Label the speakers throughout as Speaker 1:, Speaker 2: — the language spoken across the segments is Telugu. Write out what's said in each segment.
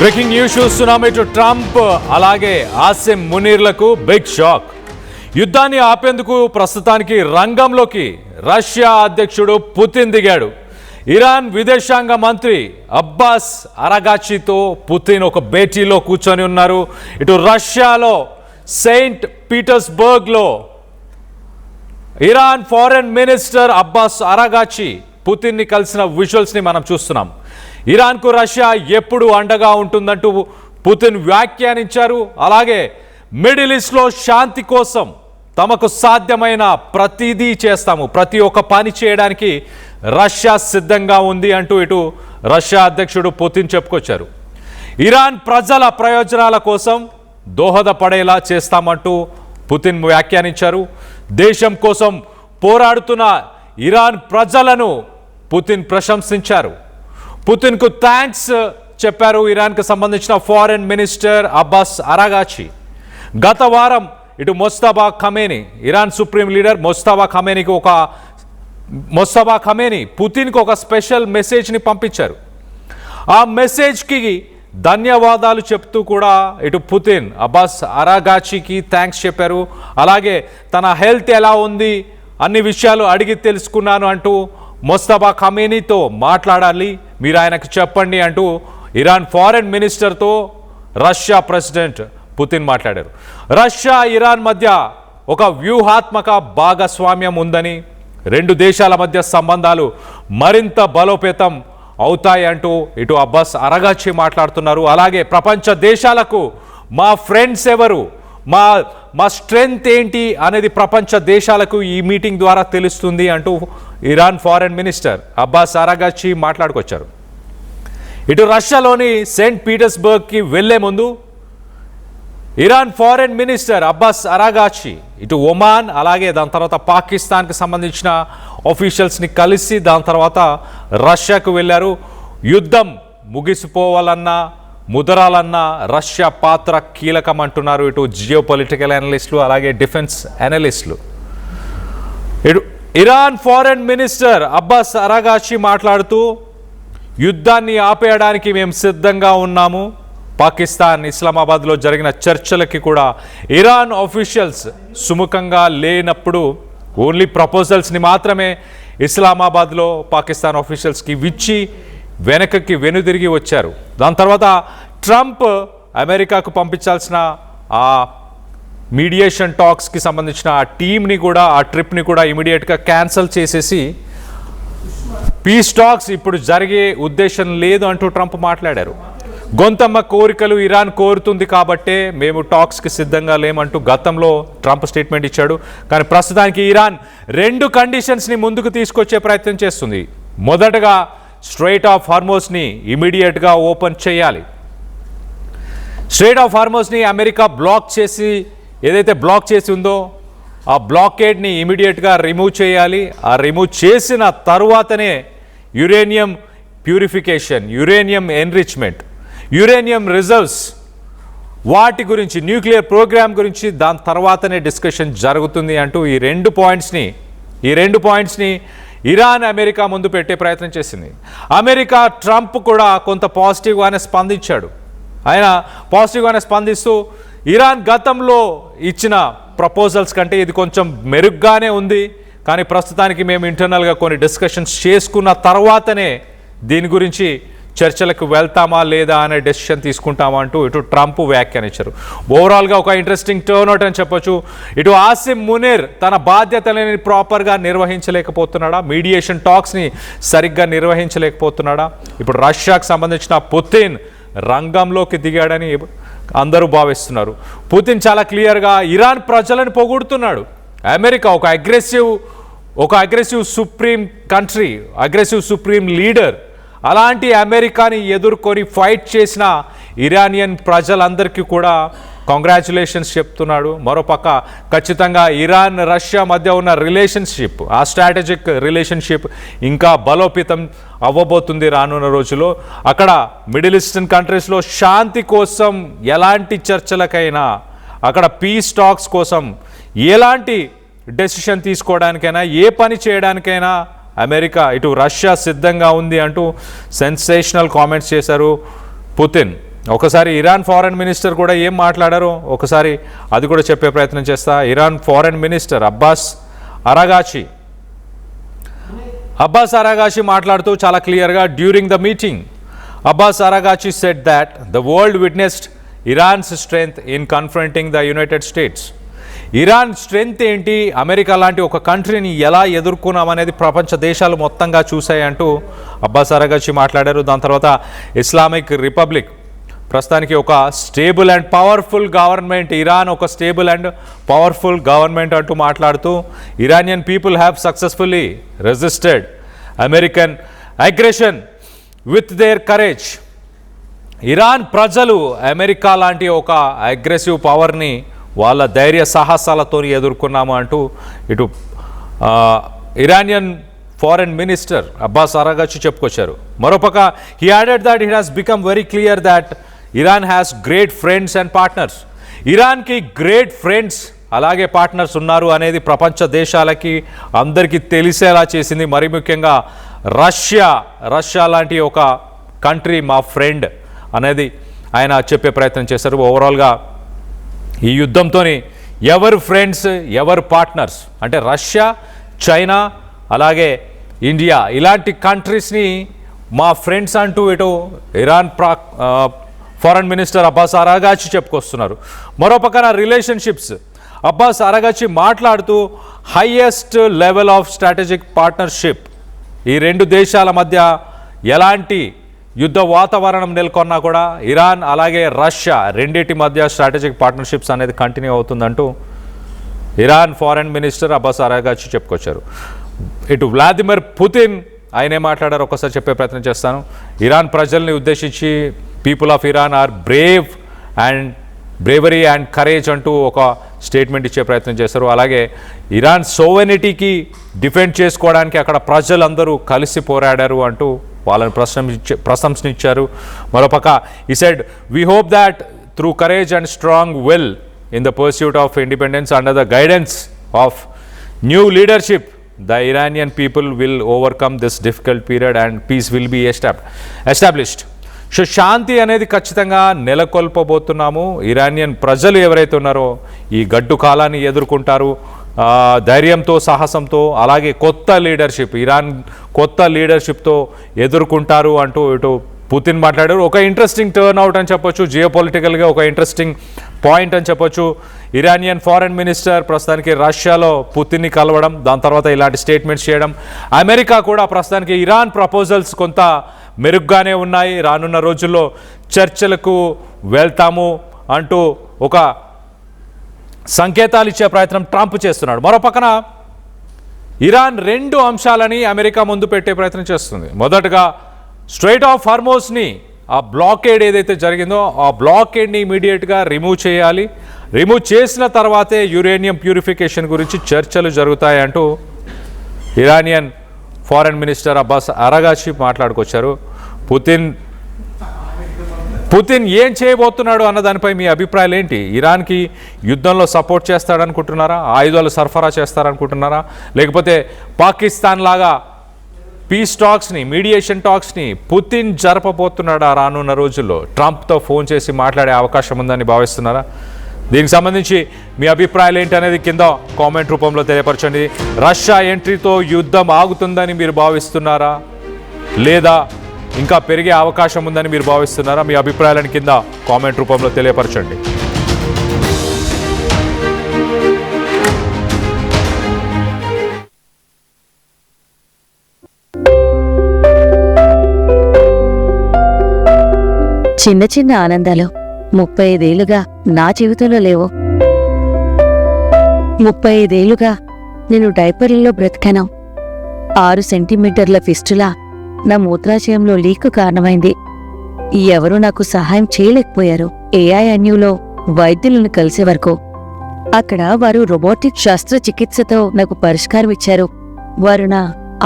Speaker 1: బ్రేకింగ్ న్యూస్ చూస్తున్నాం. ఇటు ట్రంప్ అలాగే ఆసిం మునీర్లకు బిగ్ షాక్. యుద్ధాన్ని ఆపేందుకు ప్రస్తుతానికి రంగంలోకి రష్యా అధ్యక్షుడు పుతిన్ దిగాడు. ఇరాన్ విదేశాంగ మంత్రి అబ్బాస్ అరాగాచితో పుతిన్ ఒక భేటీలో కూర్చొని ఉన్నారు. ఇటు రష్యాలో సెయింట్ పీటర్స్బర్గ్లో Iran foreign minister Abbas Araghchi పుతిన్ని కలిసిన విజువల్స్ని మనం చూస్తున్నాం. ఇరాన్కు రష్యా ఎప్పుడు అండగా ఉంటుందంటూ పుతిన్ వ్యాఖ్యానించారు. అలాగే మిడిల్ ఈస్ట్లో శాంతి కోసం తమకు సాధ్యమైన ప్రతిదీ చేస్తాము, ప్రతి ఒక్క పని చేయడానికి రష్యా సిద్ధంగా ఉంది అంటూ ఇటు రష్యా అధ్యక్షుడు పుతిన్ చెప్పుకొచ్చారు. ఇరాన్ ప్రజల ప్రయోజనాల కోసం దోహదపడేలా చేస్తామంటూ పుతిన్ వ్యాఖ్యానించారు. దేశం కోసం పోరాడుతున్న ఇరాన్ ప్రజలను పుతిన్ ప్రశంసించారు. పుతిన్కు థ్యాంక్స్ చెప్పారు ఇరాన్కు సంబంధించిన ఫారెన్ మినిస్టర్ అబ్బాస్ అరాగాచి. గత వారం ఇటు Mostafa Khamenei, Iran supreme leader Mostafa Khamenei పుతిన్కు ఒక స్పెషల్ మెసేజ్ని పంపించారు. ఆ మెసేజ్కి ధన్యవాదాలు చెప్తూ కూడా ఇటు పుతిన్ అబ్బాస్ అరాగాచికి థ్యాంక్స్ చెప్పారు. అలాగే తన హెల్త్ ఎలా ఉంది అన్ని విషయాలు అడిగి తెలుసుకున్నాను అంటూ మొస్తఫా ఖమేనీతో మాట్లాడాలి, మీరు ఆయనకు చెప్పండి అంటూ ఇరాన్ ఫారెన్ మినిస్టర్తో రష్యా ప్రెసిడెంట్ పుతిన్ మాట్లాడారు. రష్యా ఇరాన్ మధ్య ఒక వ్యూహాత్మక భాగస్వామ్యం ఉందని, రెండు దేశాల మధ్య సంబంధాలు మరింత బలోపేతం అవుతాయి అంటూ ఇటు అబ్బాస్ అరాగాచి మాట్లాడుతున్నారు. అలాగే ప్రపంచ దేశాలకు మా ఫ్రెండ్స్ ఎవరు, మా స్ట్రెంగ్త్ ఏంటి అనేది ప్రపంచ దేశాలకు ఈ మీటింగ్ ద్వారా తెలుస్తుంది అంటూ Iran foreign minister Abbas Araghchi మాట్లాడుకొచ్చారు. ఇటు రష్యాలోని సెయింట్ పీటర్స్బర్గ్కి వెళ్లే ముందు ఇరాన్ ఫారెన్ మినిస్టర్ అబ్బాస్ అరాగాచి ఇటు ఒమాన్ అలాగే దాని తర్వాత పాకిస్తాన్కి సంబంధించిన ఆఫీషియల్స్ని కలిసి దాని తర్వాత రష్యాకు వెళ్ళారు. యుద్ధం ముగిసిపోవాలన్నా ముదరాలన్నా రష్యా పాత్ర కీలకం అంటున్నారు ఇటు జియో పొలిటికల్ అనలిస్టులు అలాగే డిఫెన్స్ అనలిస్టులు. ఇటు Iran foreign minister Abbas Araghchi మాట్లాడుతూ యుద్ధాన్ని ఆపేయడానికి మేము సిద్ధంగా ఉన్నాము. పాకిస్తాన్ ఇస్లామాబాద్లో జరిగిన చర్చలకి కూడా ఇరాన్ ఆఫీషియల్స్ సుముఖంగా లేనప్పుడు ఓన్లీ ప్రపోజల్స్ని మాత్రమే ఇస్లామాబాద్లో పాకిస్తాన్ ఆఫీషియల్స్కి ఇచ్చి వెనకకి వెనుదిరిగి వచ్చారు. దాని తర్వాత ట్రంప్ అమెరికాకు పంపించాల్సిన ఆ మీడియేషన్ టాక్స్కి సంబంధించిన ఆ టీంని కూడా ఆ ట్రిప్ని కూడా ఇమీడియట్గా క్యాన్సిల్ చేసేసి పీస్ టాక్స్ ఇప్పుడు జరిగే ఉద్దేశం లేదు అంటూ ట్రంప్ మాట్లాడారు. గొంతమ్మ కోరికలు ఇరాన్ కోరుతుంది కాబట్టే మేము టాక్స్కి సిద్ధంగా లేమంటూ గతంలో ట్రంప్ స్టేట్మెంట్ ఇచ్చాడు. కానీ ప్రస్తుతానికి ఇరాన్ రెండు కండిషన్స్ని ముందుకు తీసుకొచ్చే ప్రయత్నం చేస్తుంది. మొదటగా స్ట్రెయిట్ ఆఫ్ హార్మోస్ని ఇమీడియట్గా ఓపెన్ చేయాలి. స్ట్రెయిట్ ఆఫ్ హార్మోస్ని అమెరికా బ్లాక్ చేసి ఏదైతే బ్లాక్ చేసి ఉందో ఆ బ్లాకేడ్ని ఇమీడియట్గా రిమూవ్ చేయాలి. ఆ రిమూవ్ చేసిన తరువాతనే uranium purification, uranium enrichment, uranium reserves వాటి గురించి, న్యూక్లియర్ ప్రోగ్రామ్ గురించి దాని తర్వాతనే డిస్కషన్ జరుగుతుంది అంటూ ఈ రెండు పాయింట్స్ని ఇరాన్ అమెరికా ముందు పెట్టే ప్రయత్నం చేసింది. అమెరికా ట్రంప్ కూడా కొంత పాజిటివ్గానే స్పందించాడు. ఆయన పాజిటివ్గానే స్పందిస్తూ ఇరాన్ గతంలో ఇచ్చిన ప్రపోజల్స్ కంటే ఇది కొంచెం మెరుగ్గానే ఉంది, కానీ ప్రస్తుతానికి మేము ఇంటర్నల్గా కొన్ని డిస్కషన్స్ చేసుకున్న తర్వాతనే దీని గురించి చర్చలకు వెళ్తామా లేదా అనే డెసిషన్ తీసుకుంటామా అంటూ ఇటు ట్రంప్ వ్యాఖ్యానించారు. ఓవరాల్గా ఒక ఇంట్రెస్టింగ్ టర్న్అవుట్ అని చెప్పొచ్చు. ఇటు ఆసిం మునీర్ తన బాధ్యతలని ప్రాపర్గా నిర్వహించలేకపోతున్నాడా, మీడియేషన్ టాక్స్ని సరిగ్గా నిర్వహించలేకపోతున్నాడా, ఇప్పుడు రష్యాకు సంబంధించిన పుతిన్ రంగంలోకి దిగాడని అందరూ భావిస్తున్నారు. పుతిన్ చాలా క్లియర్గా ఇరాన్ ప్రజలను పొగుడుతున్నాడు. అమెరికా ఒక aggressive supreme country, aggressive supreme leader, అలాంటి అమెరికాని ఎదుర్కొని ఫైట్ చేసిన ఇరానియన్ ప్రజలందరికీ కూడా కంగ్రాచులేషన్స్ చెప్తున్నాడు. మరోపక్క ఖచ్చితంగా ఇరాన్ రష్యా మధ్య ఉన్న రిలేషన్షిప్, ఆ స్ట్రాటజిక్ రిలేషన్షిప్ ఇంకా బలోపేతం అవ్వబోతుంది రానున్న రోజుల్లో. అక్కడ మిడిల్ ఈస్టర్న్ కంట్రీస్లో శాంతి కోసం ఎలాంటి చర్చలకైనా, అక్కడ పీస్ టాక్స్ కోసం ఎలాంటి డెసిషన్ తీసుకోవడానికైనా, ఏ పని చేయడానికైనా అమెరికా ఇటు రష్యా సిద్ధంగా ఉంది అంటూ సెన్సేషనల్ కామెంట్స్ చేశారు పుతిన్. ఒకసారి ఇరాన్ ఫారెన్ మినిస్టర్ కూడా ఏం మాట్లాడారో ఒకసారి అది కూడా చెప్పే ప్రయత్నం చేస్తా. Iran foreign minister Abbas Araghchi మాట్లాడుతూ చాలా క్లియర్గా, during the meeting Abbas Araghchi said that the world witnessed Iran's strength in confronting the United States. Iran strength ఏంటి, అమెరికా లాంటి ఒక కంట్రీని ఎలా ఎదుర్కొన్నామనేది ప్రపంచ దేశాలు మొత్తంగా చూశాయి అంటూ అబ్బాస్ అరాగాచి మాట్లాడారు. దాని తర్వాత ఇస్లామిక్ రిపబ్లిక్ ప్రస్తుతానికి ఒక stable and powerful government, Iran ఒక స్టేబుల్ అండ్ పవర్ఫుల్ గవర్నమెంట్ అంటూ మాట్లాడుతూ, Iranian people have successfully resisted American aggression with their courage. Iran ప్రజలు అమెరికా లాంటి ఒక అగ్రెసివ్ పవర్ని వాళ్ళ ధైర్య సాహసాలతో ఎదుర్కొన్నాము అంటూ ఇటు Iranian foreign minister Abbas Araghchi చెప్పుకొచ్చారు. మరోపక్క he added that it has become very clear that Iran has great friends and partners. ఇరాన్కి గ్రేట్ ఫ్రెండ్స్ అలాగే పార్ట్నర్స్ ఉన్నారు అనేది ప్రపంచ దేశాలకి అందరికీ తెలిసేలా చేసింది. మరి ముఖ్యంగా రష్యా లాంటి ఒక కంట్రీ మా ఫ్రెండ్ అనేది ఆయన చెప్పే ప్రయత్నం చేశారు. ఓవరాల్గా ఈ యుద్ధంతో ఎవరు ఫ్రెండ్స్ ఎవరు పార్ట్నర్స్ అంటే రష్యా, చైనా అలాగే ఇండియా ఇలాంటి కంట్రీస్ని మా ఫ్రెండ్స్ అంటూ ఇటు ఇరాన్ ఫారెన్ మినిస్టర్ అబ్బాస్ అరాగాచి చెప్పుకొస్తున్నారు. మరో పక్కన రిలేషన్షిప్స్ అబ్బాస్ అరాగాచి మాట్లాడుతూ highest level of strategic partnership, ఈ రెండు దేశాల మధ్య ఎలాంటి యుద్ధ వాతావరణం నెలకొన్నా కూడా ఇరాన్ అలాగే రష్యా రెండింటి మధ్య స్ట్రాటజిక్ పార్ట్నర్షిప్స్ అనేది కంటిన్యూ అవుతుందంటూ Iran foreign minister Abbas Araghchi చెప్పుకొచ్చారు. ఇటు వ్లాదిమిర్ పుతిన్ ఆయనే మాట్లాడారు, ఒకసారి చెప్పే ప్రయత్నం చేస్తాను. ఇరాన్ ప్రజల్ని ఉద్దేశించి people of Iran are bravery and courage అంటూ ఒక స్టేట్మెంట్ ఇచ్చే ప్రయత్నం చేశారు. అలాగే ఇరాన్ సోవెనిటీకి డిఫెండ్ చేసుకోవడానికి అక్కడ ప్రజలందరూ కలిసి పోరాడారు అంటూ వాళ్ళని ప్రశంసించారు. మరోపక్క ఈ said we hope that through courage and strong will in the pursuit of independence under the guidance of new leadership the Iranian people will overcome this difficult period and peace will be established. So శాంతి అనేది ఖచ్చితంగా నెలకొల్పబోతున్నాము. ఇరానియన్ ప్రజలు ఎవరైతే ఉన్నారో ఈ గడ్డు కాలాన్ని ఎదుర్కొంటారు ధైర్యంతో, సాహసంతో, అలాగే ఇరాన్ కొత్త లీడర్షిప్తో ఎదుర్కొంటారు అంటూ ఇటు పుతిన్ మాట్లాడారు. ఒక ఇంట్రెస్టింగ్ టర్న్ అవుట్ అని చెప్పొచ్చు, జియోపొలిటికల్గా ఒక ఇంట్రెస్టింగ్ పాయింట్ అని చెప్పొచ్చు. ఇరానియన్ ఫారెన్ మినిస్టర్ ప్రస్తుతానికి రష్యాలో పుతిన్ని కలవడం, దాని తర్వాత ఇలాంటి స్టేట్మెంట్స్ చేయడం. అమెరికా కూడా ప్రస్తుతానికి ఇరాన్ ప్రపోజల్స్ కొంత మెరుగ్గానే ఉన్నాయి, రానున్న రోజుల్లో చర్చలకు వెళ్తాము అంటూ ఒక సంకేతాలు ఇచ్చే ప్రయత్నం ట్రంప్ చేస్తున్నాడు. మరో పక్కన ఇరాన్ రెండు అంశాలని అమెరికా ముందు పెట్టే ప్రయత్నం చేస్తుంది. మొదటగా స్ట్రైట్ ఆఫ్ హార్మోజ్ని ఆ బ్లాకేడ్ ఏదైతే జరిగిందో ఆ బ్లాకేడ్ని ఇమీడియట్గా రిమూవ్ చేయాలి. రిమూవ్ చేసిన తర్వాతే యురేనియం ప్యూరిఫికేషన్ గురించి చర్చలు జరుగుతాయి అంటూ Iranian foreign minister Abbas Araghchi మాట్లాడుకొచ్చారు. పుతిన్ ఏం చేయబోతున్నాడు అన్న దానిపై మీ అభిప్రాయాలు ఏంటి? ఇరాన్కి యుద్ధంలో సపోర్ట్ చేస్తాడనుకుంటున్నారా? ఆయుధాలు సరఫరా చేస్తారనుకుంటున్నారా? లేకపోతే పాకిస్తాన్ లాగా పీస్ టాక్స్ని, మీడియేషన్ టాక్స్ని పుతిన్ జరపబోతున్నాడా రానున్న రోజుల్లో? ట్రంప్తో ఫోన్ చేసి మాట్లాడే అవకాశం ఉందని భావిస్తున్నారా? దీనికి సంబంధించి మీ అభిప్రాయాలు ఏంటి అనేది కింద కామెంట్ రూపంలో తెలియపరచండి. రష్యా ఎంట్రీతో యుద్ధం ఆగుతుందని మీరు భావిస్తున్నారా, లేదా ఇంకా పెరిగే అవకాశం ఉందని మీరు భావిస్తున్నారా? మీ అభిప్రాయాలను కింద కామెంట్ రూపంలో తెలియపరచండి.
Speaker 2: చిన్న చిన్న ఆనందాలు 35 ఏళ్లుగా నా జీవితంలో లేవు. 35 ఏళ్లుగా నేను డైపర్లలో బ్రతికాను. 6 సెంటీమీటర్ల ఫిస్టులా నా మూత్రాశయంలో లీక్ కారణమైంది. ఎవరూ నాకు సహాయం చేయలేకపోయారు. ఏఐఎన్యూలో వైద్యులను కలిసే వరకు అక్కడ వారు రోబోటిక్ శస్త్రచికిత్సతో నాకు పరిష్కారం ఇచ్చారు. వారు నా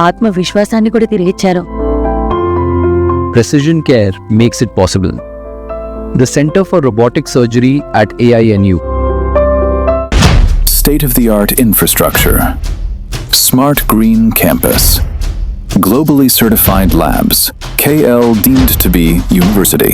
Speaker 2: ఆత్మవిశ్వాసాన్ని కూడా తిరిగిచ్చారు.
Speaker 3: Precision Care makes it possible. The Center for Robotic Surgery at AINU.
Speaker 4: State-of-the-art infrastructure. Smart Green Campus. Globally certified labs. KL deemed to be university.